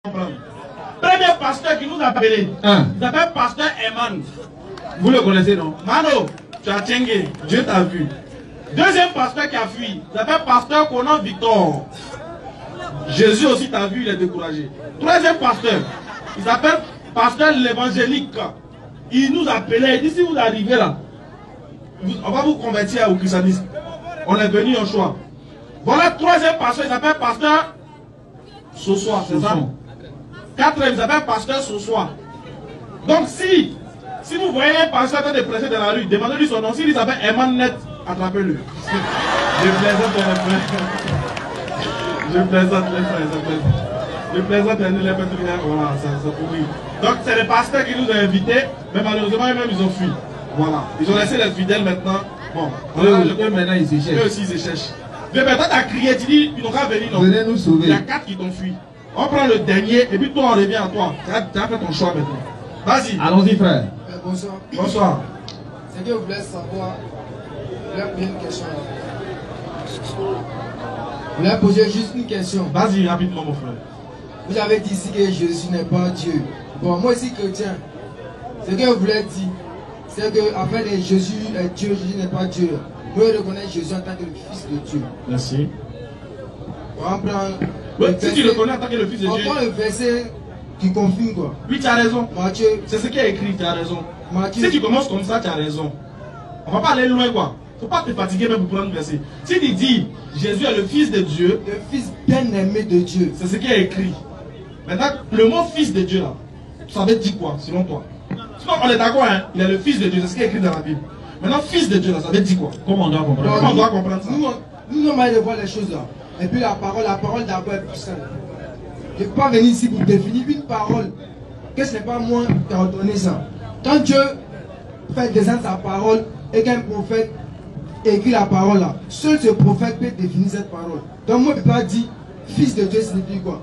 Premier pasteur qui nous a appelé, il s'appelle pasteur Eman. Vous le connaissez, non? Mano, tu as tchengué, Dieu t'a vu. Deuxième pasteur qui a fui, il s'appelle pasteur Conan Victor. Jésus aussi t'a vu, il est découragé. Troisième pasteur, il s'appelle pasteur l'évangélique. Il nous appelait, il dit si vous arrivez là, on va vous convertir au christianisme. On est venu en choix. Voilà, troisième pasteur, il s'appelle pasteur Sossoir, c'est ça? Quatrième, il s'appelle pasteur Sossoir. Donc si vous voyez un pasteur en train de prêcher dans la rue, demandez-lui son nom. S'il s'appelle Eman Net, attrapez-le. Je plaisante les frères. Je plaisante les frères. Je plaisante les frères. Voilà, ça pourrit. Donc c'est le pasteur qui nous a invités, mais malheureusement eux-mêmes ils ont fui. Voilà. Ils ont laissé les fidèles maintenant. Bon, maintenant ils se cherchent. Eux aussi ils se cherchent. Mais maintenant tu as crié, tu dis, ils n'ont pas venu non. Venez nous sauver. Il y a 4 qui t'ont fui. On prend le dernier et puis toi on revient à toi. Tu as fait ton choix maintenant. Vas-y. Allons-y frère. Bonsoir. Bonsoir. C'est que je voulais savoir, je voulais poser une question. Je voulais poser juste une question. Vas-y rapidement mon frère. Vous avez dit ici que Jésus n'est pas Dieu. Bon, moi aussi chrétien, ce que je voulais dire, c'est que en fait Jésus est Dieu, Jésus n'est pas Dieu. Moi je reconnais Jésus en tant que le Fils de Dieu. Merci. On prend si tu le connais en tant que le Fils de Dieu. On prend le verset qui confirme quoi. Oui, tu as raison. Matthieu. C'est ce qui est écrit, tu as raison. Matthieu. Si tu commences comme ça, tu as raison. On va pas aller loin quoi. Faut pas te fatiguer même pour prendre le verset. Si tu dis Jésus est le Fils de Dieu, le Fils bien-aimé de Dieu. C'est ce qui est écrit. Maintenant, le mot Fils de Dieu là, ça veut dire quoi selon toi? Sinon, on est d'accord, hein? Il est le Fils de Dieu, c'est ce qui est écrit dans la Bible. Maintenant, Fils de Dieu là, ça veut dire quoi? Comment on doit comprendre? Comment on doit comprendre ça? Nous on va aller voir les choses là. Et puis la parole d'abord est puissante. Je ne peux pas venir ici pour définir une parole. Que ce n'est pas moi qui ai ordonné ça. Quand Dieu fait descendre sa parole et qu'un prophète écrit la parole là, seul ce prophète peut définir cette parole. Donc moi je ne peux pas dire Fils de Dieu signifie quoi?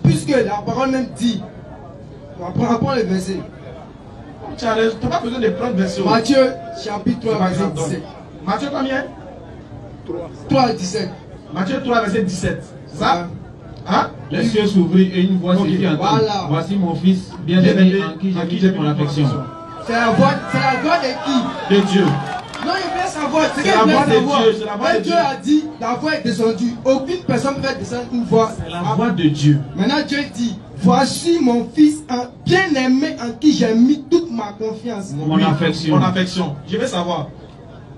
Puisque la parole même dit, on prend le verset. Tu n'as pas besoin de prendre le verset. Matthieu chapitre 3 verset 17. Matthieu combien? 3 17. Matthieu 3 verset 17. C'est ça? Hein? Les cieux s'ouvrirent et une voix s'écrit en voilà. Voici mon fils bien-aimé en qui j'ai mis mon affection. C'est la voix de qui? De Dieu. Non, il veut savoir. C'est la voix de Dieu. C'est la voix de Dieu. Dieu a dit, la voix est descendue. Aucune personne ne peut descendre une voix. C'est la voix de Dieu. Maintenant Dieu dit, voici mon fils bien-aimé en qui j'ai mis toute ma confiance. Mon affection. Mon affection. Je veux savoir.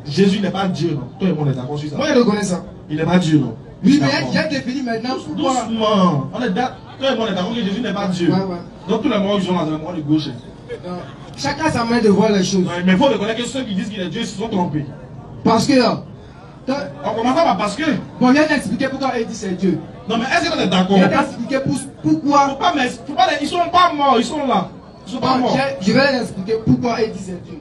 Jésus n'est pas Dieu, non? Toi et moi, on est d'accord sur ça. Moi, je reconnais ça. Il n'est pas Dieu, non? Oui, mais j'ai défini maintenant. Doucement. On est d'accord. Toi et moi, on est d'accord que Jésus n'est pas Dieu. Ouais. Donc tous les morts, ils sont dans le monde de gauche. Chacun a sa main de voir les choses. Ouais, mais il faut reconnaître que ceux qui disent qu'il est Dieu se sont trompés. Parce que on commence par parce que. Bon, viens t'expliquer pourquoi il dit c'est Dieu. Non, mais est-ce qu'on est d'accord? Viens t'expliquer pourquoi. Faut pas, ils sont pas morts, ils sont là. Ils sont pas morts. Je vais l'expliquer pourquoi il dit c'est Dieu.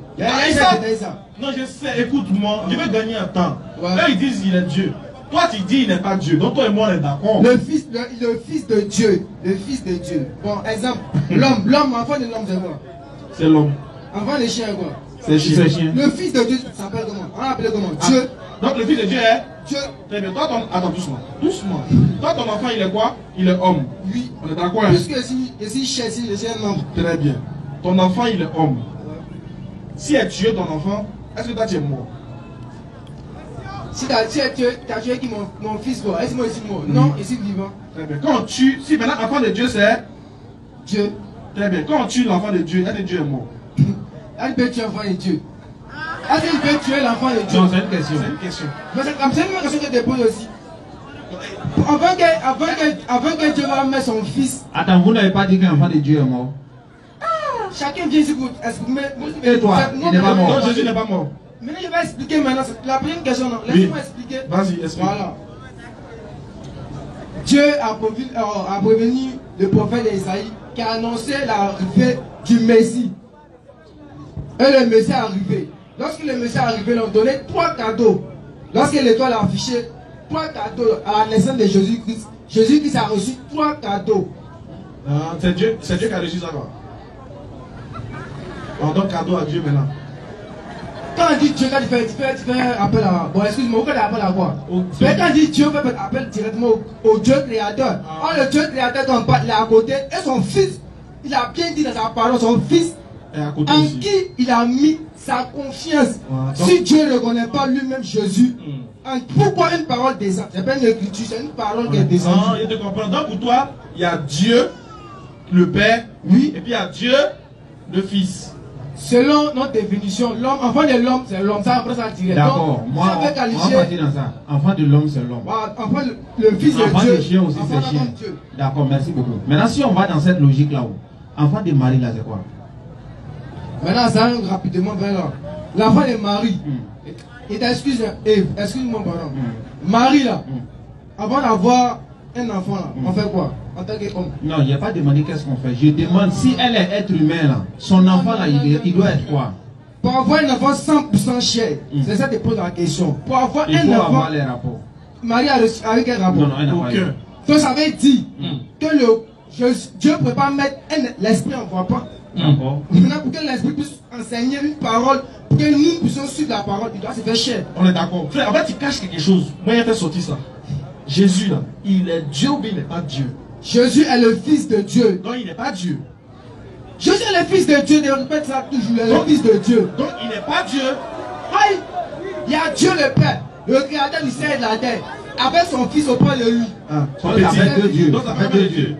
Non, je sais, écoute-moi, je vais gagner un temps. Ouais. Là, ils disent il est Dieu. Toi, tu dis il n'est pas Dieu. Donc, toi et moi, on est d'accord. Le fils de Dieu. Le fils de Dieu. Bon, exemple, l'homme, enfant de l'homme, c'est quoi? C'est l'homme. Enfant de chien, quoi? C'est le chien. Le fils de Dieu s'appelle comment? On l'appelle comment? Dieu. Donc, le fils de Dieu est Dieu. Très bien. Toi, attends, doucement. Doucement. Toi, ton enfant, il est quoi? Il est homme. Oui. On est d'accord, hein? Puisque si chien, si le chien est homme. Très bien. Ton enfant, il est homme. Si tu as tué ton enfant, est-ce que toi, tu es mort? Si tu as tué qui mon fils, quoi? Est-ce que moi, ici mort? Non, ici vivant. Très bien. Quand on tue, si maintenant l'enfant de Dieu, c'est Dieu. Très bien. Quand on tue l'enfant de Dieu, est-ce que Dieu est mort? Elle peut tuer l'enfant de Dieu. Est-ce qu'il peut tuer l'enfant de Dieu? Non, c'est une question. C'est une question. Mais c'est une question que je dépose aussi. Avant que Dieu va mettre son fils. Attends, vous n'avez pas dit qu'un enfant de Dieu est mort? Chacun vient ici pour exprimer. Et toi, il n'est pas mort. Non, Jésus n'est pas mort. Maintenant, je vais expliquer maintenant. La première question, non. Laissez-moi expliquer. Vas-y, explique. Voilà. Dieu a prévenu le prophète Isaïe qui a annoncé l'arrivée du Messie. Et le Messie est arrivé. Lorsque le Messie est arrivé, il a donné 3 cadeaux. Lorsque l'étoile a affiché 3 cadeaux à la naissance de Jésus-Christ, Jésus-Christ a reçu 3 cadeaux. C'est Dieu qui a reçu ça, quoi. On donne cadeau à Dieu maintenant. Quand on dit Dieu, quand tu fais appel à... Bon, excuse-moi, pourquoi tu appelles à quoi? Mais quand on dit Dieu, on fait appel directement au Dieu créateur. Oh, le Dieu créateur, quand on parle, il est à côté. Et son fils, il a bien dit dans sa parole, son fils, en qui il a mis sa confiance. Si Dieu ne reconnaît pas lui-même Jésus, pourquoi une parole descend? C'est pas une écriture, c'est une parole qui est descendue. Je te comprends. Donc pour toi, il y a Dieu, le Père, oui, et puis il y a Dieu, le Fils. Selon notre définition, l'homme, enfant de l'homme, c'est l'homme. Ça, après ça, direct. D'accord, moi, on va partir dans ça. Enfant de l'homme, c'est l'homme. Enfant, le fils de Dieu. Enfant de chien aussi, c'est chien. D'accord, merci beaucoup. Maintenant, si on va dans cette logique-là, enfant de Marie, là, c'est quoi? Maintenant, ça arrive rapidement vers là. L'enfant de Marie. Et excuse-moi, pardon. Marie, là, avant d'avoir un enfant, là, on fait quoi? En tant qu'homme. Non, il n'y a pas demandé qu'est-ce qu'on fait. Je demande si elle est être humain, là, son enfant, là, il doit être quoi? Pour avoir un enfant 100% chair, c'est ça que tu poses la question. Pour avoir il un faut enfant. Avoir les rapports. Marie a reçu avec un rapport. Non, elle n'a pas eu. Donc ça veut dire que Dieu ne peut pas mettre l'esprit en voit pas. D'accord. Maintenant, pour que l'esprit puisse enseigner une parole, pour que nous puissions suivre la parole, il doit se faire chair. On est d'accord. Frère, en fait, tu caches quelque chose. Moi, il a fait sortir ça. Jésus, là, il est Dieu ou bien il n'est pas Dieu? Jésus est le Fils de Dieu. Donc, il n'est pas Dieu. Jésus est le Fils de Dieu. Je répète ça toujours. Il est le Fils de Dieu. Donc, il n'est pas Dieu. Oui. Il y a Dieu le Père, le Créateur du ciel et de la terre, avec son Fils auprès de lui. Son petit. Deux dieux. Donc, ça fait deux dieux.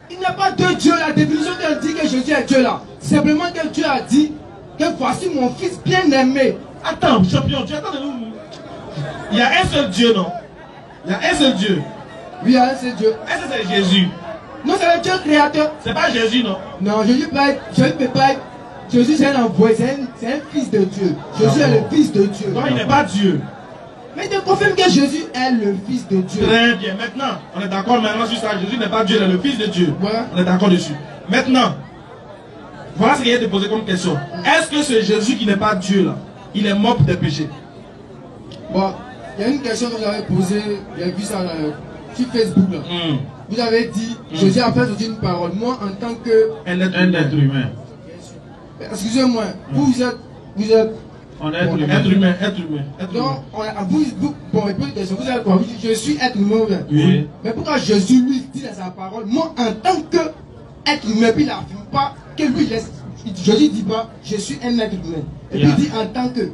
Il n'y a pas deux dieux. La définition qu'elle dit que Jésus est Dieu là, simplement que Dieu a dit que voici mon Fils bien-aimé. Attends, champion, tu attends de nous. Il y a un seul Dieu, non? Il y a un seul Dieu. Oui, il y a un seul Dieu. Est-ce que c'est Jésus? Non, c'est le Dieu créateur. C'est pas Jésus, non? Non, Jésus ne peut pas être. Jésus, c'est un envoyé, c'est un Fils de Dieu. Jésus est le Fils de Dieu. Non, il n'est pas Dieu. Mais tu confirmes que Jésus est le Fils de Dieu. Très bien. Maintenant, on est d'accord maintenant sur ça. Jésus n'est pas Dieu, il est le Fils de Dieu. Ouais. On est d'accord dessus. Maintenant, voilà ce qu'il y a de poser comme question. Est-ce que ce Jésus qui n'est pas Dieu là, il est mort pour tes péchés? Bon, il y a une question que vous avez posée, j'ai vu ça sur Facebook là. Vous avez dit, Jésus a fait sortir une parole. Moi, en tant que un être humain. Excusez-moi, vous êtes. On est être humain. Donc, bon, il pose une question. Vous êtes quoi? Je suis être humain. Oui. Mais pourquoi Jésus lui dit dans sa parole, moi en tant que être humain, puis il n'affirme pas que lui laisse. Jésus ne dit pas, je suis un être humain. Et puis il dit en tant que.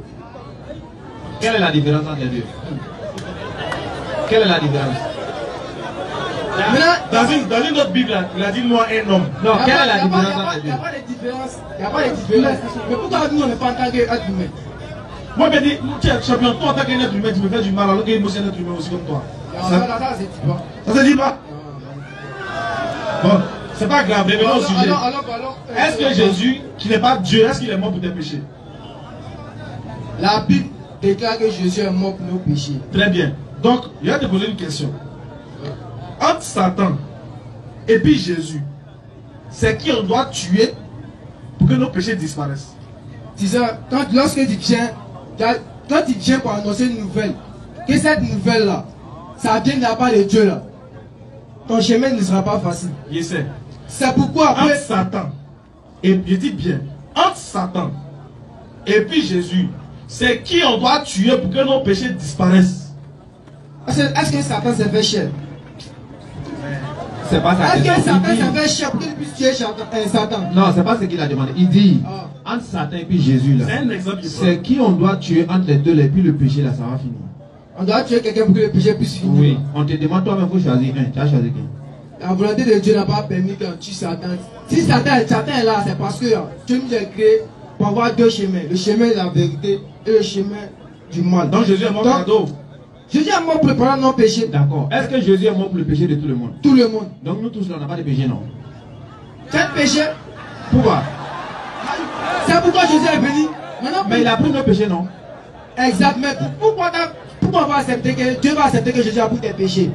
Quelle est la différence entre les deux? Quelle est la différence? Dans une autre Bible, il a dit moi un homme. Non, quelle est la différence entre les deux? Il n'y a pas de différence. Il n'y a pas de différence. Mais pourquoi nous on n'est pas en tant qu'être humain? Moi, je me dis, tiens, champion, toi en tant qu'être humain, tu me fais du mal alors que moi aussi un être humain aussi comme toi. Ça ne se dit pas. Ça se dit pas? Bon, c'est pas grave, revenons au sujet. Est-ce que Jésus, qui n'est pas Dieu, est-ce qu'il est mort pour tes péchés? La Bible déclare que Jésus est mort pour nos péchés. Très bien. Donc, je vais te poser une question. Entre Satan et puis Jésus, c'est qui on doit tuer pour que nos péchés disparaissent? C'est ça. Lorsque tu viens pour annoncer une nouvelle, que cette nouvelle-là, ça vient de la part de Dieu là, ton chemin ne sera pas facile. Je sais. C'est pourquoi après. Entre Satan, et je dis bien, entre Satan et puis Jésus, c'est qui on doit tuer pour que nos péchés disparaissent? Est-ce que Satan s'est fait cher? C'est pas ça. Est-ce que Satan s'est fait cher pour qu'il puisse tuer Satan? Non, c'est pas ce qu'il a demandé. Il dit, entre Satan et puis Jésus là, c'est qui on doit tuer entre les deux, et puis le péché là, ça va finir. On doit tuer quelqu'un pour que le péché puisse finir. Oui, on te demande toi-même, il faut choisir un. Tu as choisi qui? La volonté de Dieu n'a pas permis qu'on tue Satan. Si Satan est là, c'est parce que Dieu nous a créé pour avoir deux chemins. Le chemin de la vérité et le chemin du mal. Donc Jésus est mort cadeau. Jésus est mort pour préparer nos péchés. D'accord. Est-ce que Jésus est mort pour le péché de tout le monde? Tout le monde. Donc nous tous là, on n'a pas de péché, non? Quel péché? Pourquoi? C'est pourquoi Jésus est venu. Maintenant, mais il a pris nos péchés, non? Exact. Mais pourquoi on va accepter que Dieu va accepter que Jésus a pris tes péchés?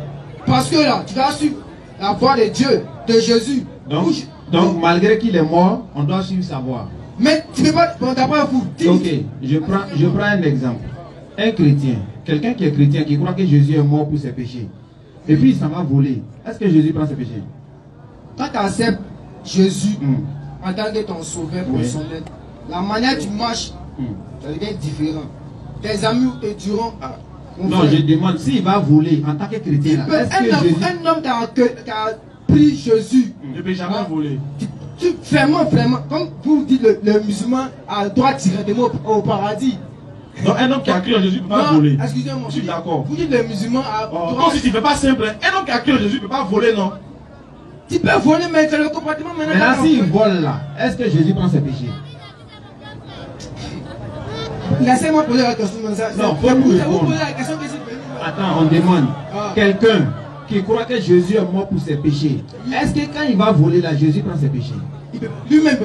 Parce que là, tu vas suivre la voie de Dieu, de Jésus. Donc malgré qu'il est mort, on doit suivre sa voie. Mais tu ne peux pas. Bon, d'abord, vous. Ok, je prends un exemple. Un chrétien, quelqu'un qui est chrétien, qui croit que Jésus est mort pour ses péchés, et puis il s'en va voler. Est-ce que Jésus prend ses péchés? Quand tu acceptes Jésus en tant que ton sauveur personnel, la manière tu marches Ça devient différent. Tes amis te diront. Ah, non, je demande s'il va voler en tant que chrétien. Un homme qui a pris Jésus. Ne peut jamais voler. Vraiment, comme vous dites, le musulman a le droit directement au paradis. Donc un homme qui a cru en Jésus ne peut pas voler. Excusez-moi. Je suis d'accord. Vous dites le musulman a le droit. Donc si tu ne fais pas simple, un homme qui a cru en Jésus ne peut pas voler, non? Tu peux voler, mais c'est le comportement maintenant. Maintenant, s'il vole là, est-ce que Jésus prend ses péchés? Laissez-moi poser la question comme ça. Non, faut vous poser la question que c'est. Attends, on demande. Quelqu'un qui croit que Jésus est mort pour ses péchés, est-ce que quand il va voler là, Jésus prend ses péchés? Lui-même,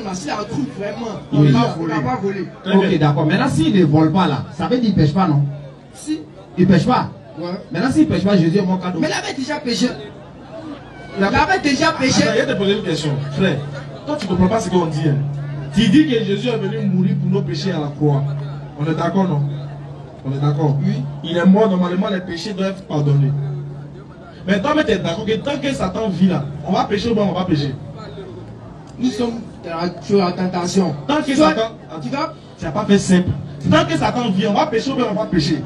là, s'il a cru vraiment, il ne va pas voler. Ok, d'accord. Maintenant, s'il ne vole pas là, ça veut dire qu'il ne pêche pas, non? Si. Il ne pêche pas. Ouais. Maintenant, s'il ne pêche pas, Jésus est mort cadeau. Mais il avait déjà péché. Il avait déjà péché. Attends, je vais te poser une question. Frère, toi tu ne comprends pas ce qu'on dit. Hein. Tu dis que Jésus est venu mourir pour nos péchés à la croix. On est d'accord, non? On est d'accord? Oui. Il est mort, normalement les péchés doivent être pardonnés. Mais toi, tu es d'accord que tant que Satan vit là, on va pécher ou bien on va pécher? Nous sommes sur la tentation. Tant que Satan. Tu n'as pas fait simple. Tant que Satan vit, on va pécher ou bien on va pécher?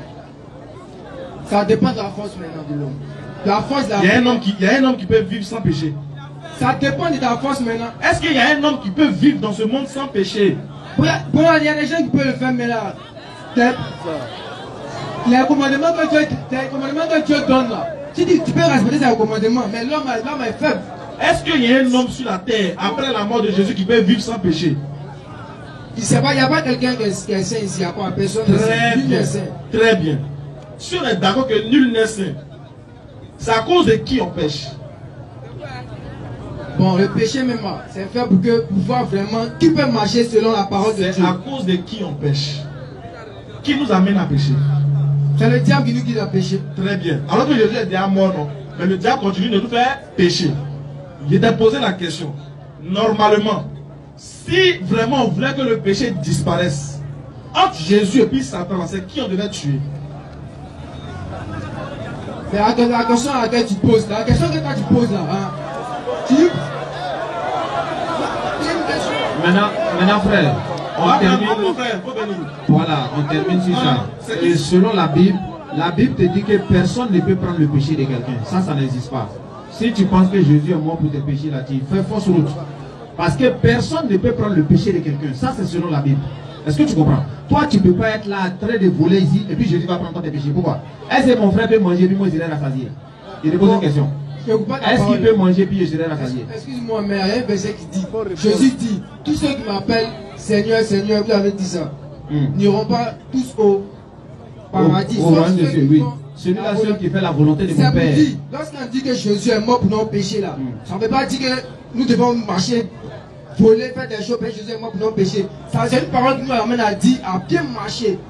Ça dépend de la force maintenant de l'homme. La force de la il y a un homme qui peut vivre sans péché. Ça dépend de ta force maintenant. Est-ce qu'il y a un homme qui peut vivre dans ce monde sans péché? Bon, il y a des gens qui peuvent le faire, mais là, les commandements que Dieu donne là, tu peux respecter ses commandements, mais l'homme est faible. Est-ce qu'il y a un homme sur la terre, après la mort de Jésus, qui peut vivre sans péché? Il n'y a pas quelqu'un qui est saint ici, il n'y a pas personne. Très bien. Très bien. Si on est d'accord que nul n'est saint, c'est à cause de qui on pêche? Bon, le péché même, c'est fait pour pouvoir vraiment, qui peut marcher selon la parole de Dieu. C'est à cause de qui on pêche? Qui nous amène à pécher? C'est le diable qui nous guide à pécher. Très bien. Alors que Jésus est déjà mort, non? Mais le diable continue de nous faire pécher. Il t'a posé la question. Normalement, si vraiment on voulait que le péché disparaisse, entre Jésus et puis Satan, c'est qui on devait tuer? Mais la question à laquelle tu poses, la question que toi tu poses là, hein, Maintenant, frère, on termine. Voilà, on termine sur ça. Et selon la Bible te dit que personne ne peut prendre le péché de quelqu'un. Ça n'existe pas. Si tu penses que Jésus est mort pour tes péchés, là, tu fais fausse route. Parce que personne ne peut prendre le péché de quelqu'un. Ça, c'est selon la Bible. Est-ce que tu comprends? Toi, tu ne peux pas être là en train de voler ici et puis Jésus va prendre tes péchés. Pourquoi? Est-ce que mon frère peut manger et puis moi, je serai rassasié? Il te pose une question. Est-ce qu'il peut manger puis je serai rassasié? Excuse-moi, mais il y a un verset qui dit, Jésus dit, tous ceux qui m'appellent Seigneur, Seigneur, vous avez dit ça, n'iront pas tous au paradis. Au royaume de Dieu, oui. Celui-là seul qui fait la volonté de mon Père. Lorsqu'on dit que Jésus est mort pour nos péchés là, ça ne veut pas dire que nous devons marcher, voler, faire des choses, mais Jésus est mort pour nos péchés. C'est une parole qui nous amène à dire, à bien marcher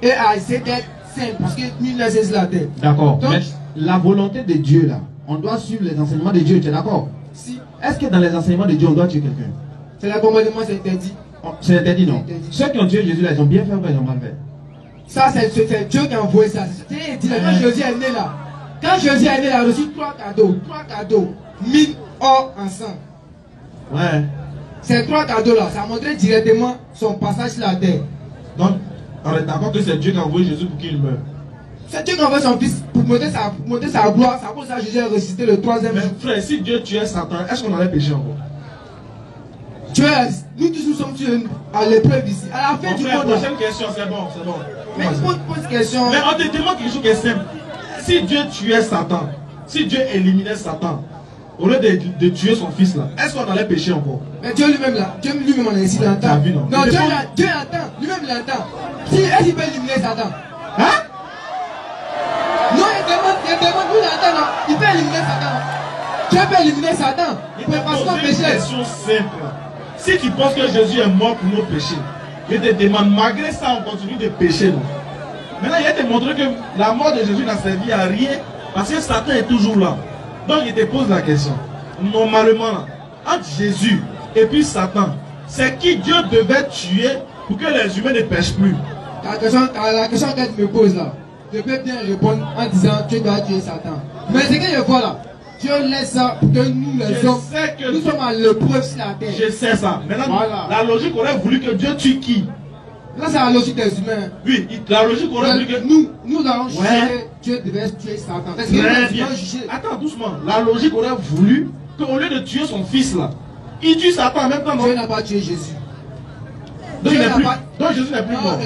et à essayer d'être saint, parce que nous laissons la tête. D'accord. Mais la volonté de Dieu là, on doit suivre les enseignements de Dieu, tu es d'accord? Si. Est-ce que dans les enseignements de Dieu, on doit tuer quelqu'un? C'est le commandement, c'est interdit. C'est interdit, non? Ceux qui ont tué Jésus là, ils ont bien fait ou ils ont mal fait? Ça, c'est Dieu qui a envoyé ça. Quand Jésus est né là, il a reçu trois cadeaux, 1000 or ensemble. Ouais. Ces trois cadeaux là, ça montrait directement son passage sur la terre. Donc, on est d'accord que c'est Dieu qui a envoyé Jésus pour qu'il meure. C'est Dieu qui a envoyé son fils pour montrer sa gloire. C'est pour ça que Jésus a ressuscité le troisième jour. Mais frère, si Dieu tuait Satan, est-ce qu'on allait pécher encore? Nous tous nous sommes à l'épreuve ici. À la fin du monde. Prochaine question, c'est bon. Mais pose question. Mais on te demande quelque chose qui est simple. Si Dieu tuait Satan, si Dieu éliminait Satan, au lieu de tuer son fils là, est-ce qu'on allait pécher encore? Mais Dieu lui-même là, Dieu lui-même on est ici, il entend. Non, Dieu entend, lui-même il entend. Est-ce qu'il peut éliminer Satan? Hein? Non, il demande, lui il entend, non. Il peut éliminer Satan. Dieu peut éliminer Satan. Il peut pas se pécher. C'est une question simple. Si tu penses que Jésus est mort pour nos péchés, je te demande, malgré ça, on continue de pécher. Non? Maintenant, il te montré que la mort de Jésus n'a servi à rien parce que Satan est toujours là. Donc, il te pose la question. Normalement, entre Jésus et puis Satan, c'est qui Dieu devait tuer pour que les humains ne pêchent plus? La question que tu me poses là, je peux bien répondre en disant tu dois tuer Satan. Mais ce que je vois là, Dieu laisse ça pour que nous les hommes, nous sommes à l'épreuve sur la terre. Je sais ça. Maintenant, la logique aurait voulu que Dieu tue qui? Là, c'est la logique des humains. Oui, la logique aurait dit que nous allons juger, Dieu devait tuer Satan. Est-ce que nous allons juger? Attends, doucement. La logique aurait voulu qu'au lieu de tuer son fils là, il tue Satan en même temps. Dieu n'a pas tué Jésus. Donc Jésus n'est plus mort.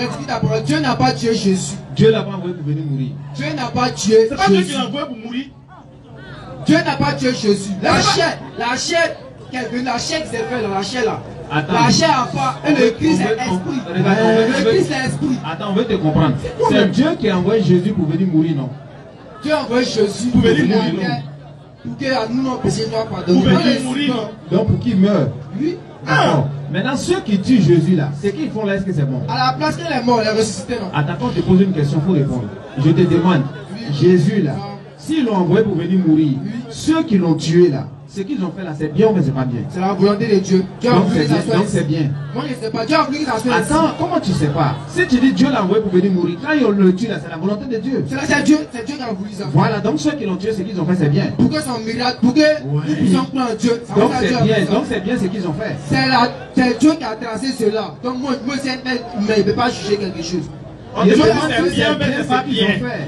Dieu n'a pas tué Jésus. Dieu l'a pas envoyé pour venir mourir. Dieu n'a pas tué Jésus. C'est pas Dieu qui l'a envoyé pour mourir. Dieu n'a pas tué Jésus. La chair qui s'est faite, la chair là. Attends. La chair a pas. Et le Christ est esprit. Le Christ est esprit. Attends, on veut te comprendre. C'est Dieu qui a envoyé Jésus pour venir mourir, non? Dieu a envoyé Jésus pour venir mourir, non? Pour que nous, nos péchés, nous pardonnés. Pour venir mourir, non? Donc pour qu'il meure. Oui. D'accord. Maintenant, ceux qui tuent Jésus là, c'est qu'ils font là, est-ce que c'est bon? À la place qu'elle est morte, elle est ressuscitée, non? Attends, quand je te pose une question, il faut répondre. Je te demande, Jésus là, s'ils l'ont envoyé pour venir mourir, ceux qui l'ont tué là, ce qu'ils ont fait là, c'est bien ou c'est pas bien? C'est la volonté de Dieu. Dieu a voulu que ça soit. Donc c'est bien. Moi je ne sais pas. Dieu a voulu que ça soit. Attends, comment tu sais pas? Si tu dis Dieu l'a envoyé pour venir mourir, quand ils le tuent là, c'est la volonté de Dieu. C'est Dieu qui a voulu ça. Voilà, donc ceux qui l'ont tué, ce qu'ils ont fait, c'est bien. Pour que son miracle, pour que nous puissions croire en Dieu. Donc c'est bien, donc c'est bien ce qu'ils ont fait. C'est Dieu qui a tracé cela. Donc moi, c'est mais il ne peut pas juger quelque chose. On te dit c'est bien, mais c'est pas bien.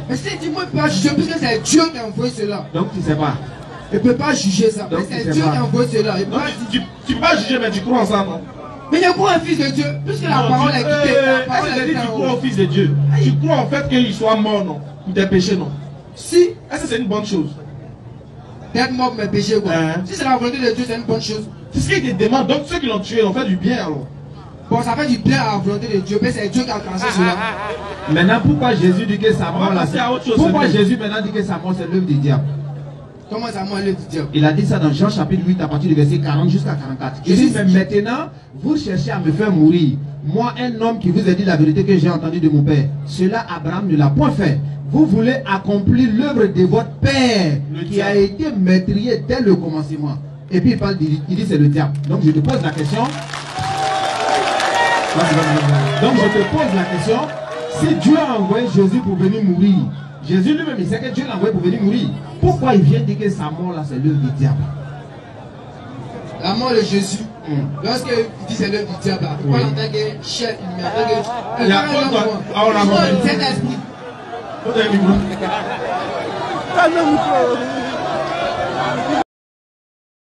Mais si tu ne peux pas juger, puisque c'est Dieu qui a envoyé cela. Donc tu sais pas. Il ne peut pas juger ça. Donc, c'est Dieu qui a envoyé cela. Tu ne peux pas juger, mais tu crois en ça, non? Mais je crois en fils de Dieu. Puisque la parole est quittée. La parole est quittée. Tu crois au fils de Dieu. Tu crois en fait qu'il soit mort, non? Pour tes péchés, non? Si. Est-ce que c'est une bonne chose? D'être mort pour mes péchés, quoi. Si c'est la volonté de Dieu, c'est une bonne chose. C'est ce qu'il te demande. Donc ceux qui l'ont tué ont fait du bien, alors. Bon, ça fait du bien à la volonté de Dieu, mais c'est Dieu qui a tracé cela. Maintenant, pourquoi Jésus dit que sa mort là, pourquoi Jésus maintenant dit que sa mort c'est l'œuvre du diable? Comment ça m'a l'œuvre du diable? Il a dit ça dans Jean chapitre 8 à partir du verset 40 jusqu'à 44. Il dit, mais maintenant, vous cherchez à me faire mourir. Moi, un homme qui vous a dit la vérité que j'ai entendue de mon père. Cela, Abraham ne l'a point fait. Vous voulez accomplir l'œuvre de votre père qui a été meurtrier dès le commencement. Et puis il dit c'est le diable. Donc je te pose la question. Donc je te pose la question. Si Dieu a envoyé Jésus pour venir mourir, Jésus lui-même il sait que Dieu l'a envoyé pour venir mourir. Pourquoi il vient dire que sa mort là c'est l'œuvre du diable? La mort de Jésus, lorsqu'il dit c'est l'œuvre du diable, pourquoi en tant que chef, il y a pas de... Saint-Esprit. Calme-vous.